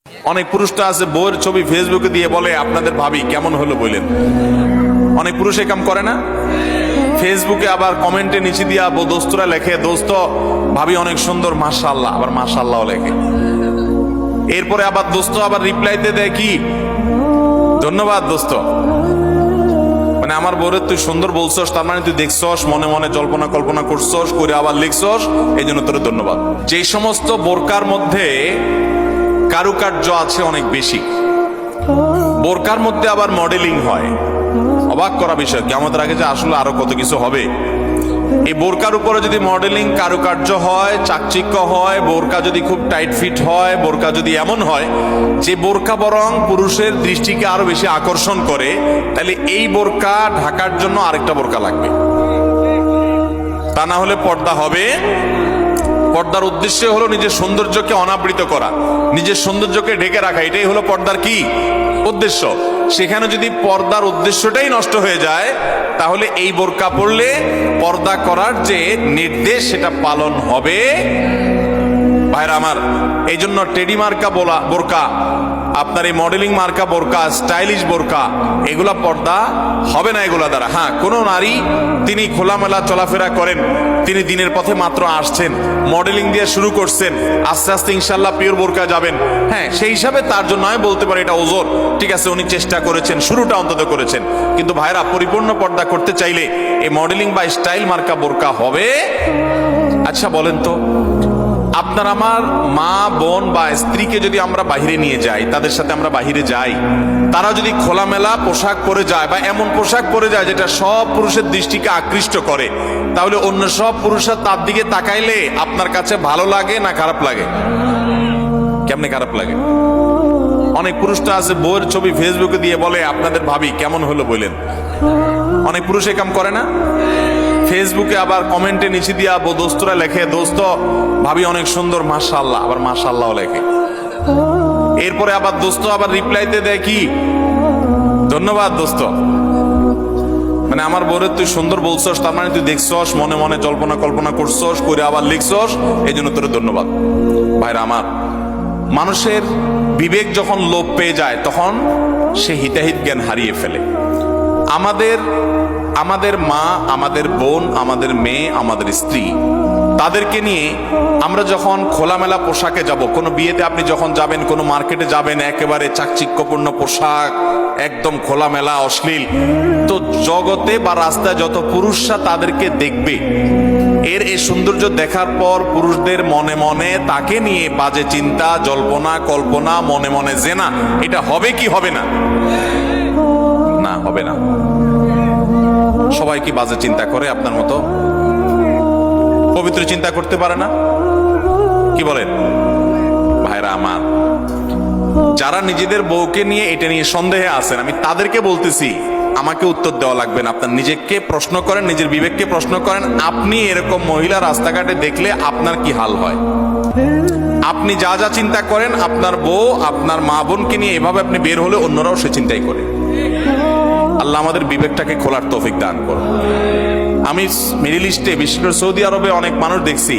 অনেক পুরুষটা আছে বউয়ের ছবি ফেসবুকে দিয়ে বলে আপনাদের ভাবি কেমন হলো বললেন। অনেক পুরুষ এ কাম করে না? ফেসবুকে আবার কমেন্টে নিচে দিয়া দোস্তরা লেখে দোস্ত ভাবি অনেক সুন্দর মাশাআল্লাহ, আবার মাশাআল্লাহ লেখে। এরপরে আবার দোস্ত আবার রিপ্লাইতে দেয় কি ধন্যবাদ দোস্ত, মানে আমার বউরে তুই সুন্দর বলছস তার মানে তুই দেখছস, মনে মনে জল্পনা কল্পনা করছস, করে আবার লিখছস, এই জন্য তোর ধন্যবাদ। যে সমস্ত বোরকার মধ্যে কারুকার্য আছে অনেক বেশি, বোরকার মধ্যে আবার মডেলিং হয়, অবাক করা বিষয়। কিয়ামতের আগে যে আসলে আরো কত কিছু হবে। এই বোরকার উপরে যদি মডেলিং কারুকার্য হয়, চাকচিক্য হয়, বোরকা যদি খুব টাইট ফিট হয়, বোরকা যদি এমন হয় যে বোরকা বরং পুরুষের দৃষ্টিকে আরো বেশি আকর্ষণ করে, তাহলে এই বোরকা ঢাকার জন্য আরেকটা বোরকা লাগবে। তা না হলে পর্দা হবে। পর্দার উদ্দেশ্য হলো নিজের সৌন্দর্যকে অনাবৃত করা, নিজের সৌন্দর্যকে ঢেকে রাখা, এটাই হলো পর্দার কি উদ্দেশ্য। সেখানে যদি পর্দার উদ্দেশ্যটাই নষ্ট হয়ে যায়, তাহলে এই বোরকা পরলে পর্দা করার যে নির্দেশ সেটা পালন হবে। ভাইরা আমার, এই জন্য টেডি মার্কা বোরকা, আপনার এই মডেলিং মার্কা বোরকা, স্টাইলিশ বোরকা, এগুলা পর্দা হবে না এগুলা দ্বারা। হ্যাঁ, কোনো নারী তিনি খোলামেলা চলাফেরা করেন, তিনি দিনের পথে মাত্র আসছেন, মডেলিং দিয়ে শুরু করছেন, আস্তে আস্তে ইনশাল্লাহ পিওর বোরকা যাবেন, হ্যাঁ সেই হিসাবে তার জন্য আমি বলতে পারি এটা ওজোর, ঠিক আছে, উনি চেষ্টা করেছেন, শুরুটা অন্তত করেছেন। কিন্তু ভাইরা, পরিপূর্ণ পর্দা করতে চাইলে এই মডেলিং বা স্টাইল মার্কা বোরকা হবে। আচ্ছা বলেন তো, আপনার আমার মা বোন বা স্ত্রীকে যদি আমরা বাহিরে নিয়ে যাই, তাদের সাথে আমরা বাহিরে যাই, তারা যদি খোলামেলা পোশাক পরে যায় বা এমন পোশাক পরে যায় যেটা সব পুরুষের দৃষ্টিকে আকৃষ্ট করে, তাহলে অন্য সব পুরুষরা তার দিকে তাকাইলে আপনার কাছে ভালো লাগে না খারাপ লাগে? কেমনে খারাপ লাগে? অনেক পুরুষটা আছে বউয়ের ছবি ফেসবুকে দিয়ে বলে আপনাদের ভাবি কেমন হলো বললেন। অনেক পুরুষ এ কাম করে না? ফেসবুকে আবার কমেন্টে নিচে দিয়া দোস্তরা লেখে দোস্ত ভাবি অনেক সুন্দর মাশাআল্লাহ, আবার মাশাআল্লাহ লেখে। এরপরে আবার দোস্ত আবার রিপ্লাইতে দেয় কি ধন্যবাদ দোস্ত, মানে আমার বউরে তুই সুন্দর বলছস তার মানে তুই দেখছস, মনে মনে জল্পনা কল্পনা করছস, করে আবার লিখছস, এই জন্য তোর ধন্যবাদ। ভাইরা আমার, মানুষের বিবেক যখন লোপ পেয়ে যায় তখন সে হিতাহিত জ্ঞান হারিয়ে ফেলে। আমাদের মা, আমাদের বোন, আমাদের মেয়ে, আমাদের স্ত্রী, তাদেরকে নিয়ে আমরা যখন খোলামেলা পোশাকে যাব, কোনো বিয়েতে আপনি যখন যাবেন, কোনো মার্কেটে যাবেন, একেবারে চাকচিক্যপূর্ণ পোশাক, একদম খোলামেলা অশ্লীল, তো জগতে বা রাস্তায় যত পুরুষরা তাদেরকে দেখবে, এর এই সৌন্দর্য দেখার পর পুরুষদের মনে মনে তাকে নিয়ে বাজে চিন্তা, জল্পনা কল্পনা, মনে মনে জেনা, এটা হবে কি হবে না? না, হবে না। সবাই কি বাজে চিন্তা করে আপনার মতো? পবিত্র চিন্তা করতে পারে না? কি বলেন ভাইরা আমার? যারা নিজেদের বউকে নিয়ে এটা নিয়ে সন্দেহে আছেন, আমি তাদেরকে বলতেছি, আমাকে উত্তর দেওয়া লাগবে না। আপনার নিজেকে প্রশ্ন করেন, নিজের বিবেককে প্রশ্ন করেন, আপনি এরকম মহিলা রাস্তাঘাটে দেখলে আপনার কি হাল হয়? আপনি যা যা চিন্তা করেন, আপনার বউ, আপনার মা বোনকে নিয়ে এভাবে আপনি বের হলে অন্যরাও সে চিন্তাই করে। আল্লাহ আমাদের বিবেকটাকে খোলার তৌফিক দান করুন। আমি মিডল ইস্টে, বিশেষ করে সৌদি আরবে অনেক মানুষ দেখছি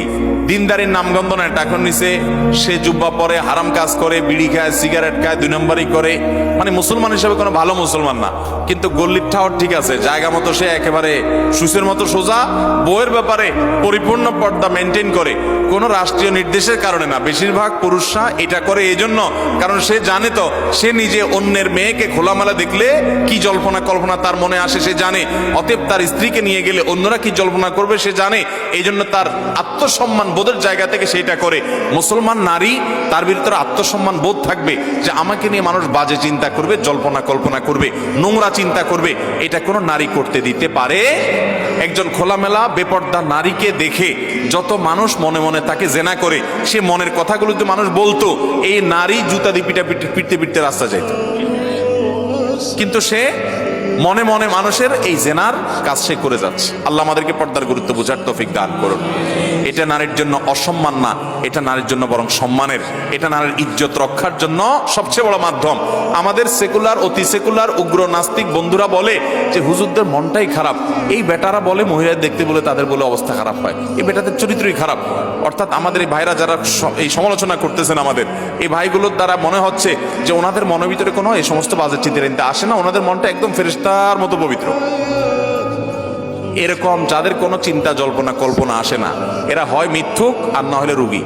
দিনদারির নামগন্ধ নেয়, টাকা নিচে সে জুব্বা পরে, হারাম কাজ করে, বিড়ি খায়, সিগারেট খায়, 2 নম্বরই করে, মানে মুসলমান হিসেবে কোনো ভালো মুসলমান না। কিন্তু গল্লির ঠাওয়ার ঠিক আছে, জায়গা মতো সে একেবারে সুসের মতো সোজা, বইয়ের ব্যাপারে পরিপূর্ণ পর্দা মেনটেন করে, কোনো রাষ্ট্রীয় নির্দেশের কারণে না। বেশিরভাগ পুরুষরা এটা করে এই জন্য, কারণ সে জানে তো সে নিজে অন্যের মেয়েকে খোলামেলা দেখলে কি জল্পনা কল্পনা তার মনে আসে সে জানে, অতএব তার স্ত্রীকে নিয়ে গেলে অন্যরা কি জল্পনা করবে সে জানে, এই জন্য তার আত্মসম্মান বোধের জায়গা থেকে সেটা করে। মুসলমান নারী, তার ভিতরে আত্মসম্মান বোধ থাকবে যে আমাকে নিয়ে মানুষ বাজে চিন্তা করবে, জল্পনা কল্পনা করবে, নোংরা চিন্তা করবে, এটা কোনো নারী করতে দিতে পারে? একজন খোলামেলা বেপর্দা নারীকে দেখে যত মানুষ মনে মনে তাকে জেনা করে, সে মনের কথাগুলো যদি মানুষ বলতো, এই নারী জুতা দিয়ে পিটতে পিটতে রাস্তা যাইত। কিন্তু সে মনে মনে মানুষের এই জেনার কাজ সে করে যাচ্ছে। আল্লাহ আমাদেরকে পর্দার গুরুত্ব বোঝার তৌফিক দান করুন। এটা নারীর জন্য অসম্মান না, এটা নারীর জন্য বরং সম্মানের, এটা নারীর ইজ্জত রক্ষার জন্য সবচেয়ে বড় মাধ্যম। আমাদের সেকুলার, অতি সেকুলার, উগ্র নাস্তিক বন্ধুরা বলে যে হুজুরদের মনটাই খারাপ, এই বেটারা বলে মহিলা দেখতে বলে তাদের বলে অবস্থা খারাপ হয়, এই বেটাদের চরিত্রই খারাপ। অর্থাৎ আমাদের এই ভাইরা যারা এই সমালোচনা করতেছেন, আমাদের এই ভাইগুলোর দ্বারা মনে হচ্ছে যে ওনাদের মনের ভিতরে কোনো এই সমস্ত বাজে চিন্তা আসে না, ওনাদের মনটা একদম ফেরেশতার মতো পবিত্র। এরকম যাদের কোনো চিন্তা জল্পনা কল্পনা আসে না, এরা হয় মিথ্যুক আর না হলে রোগী।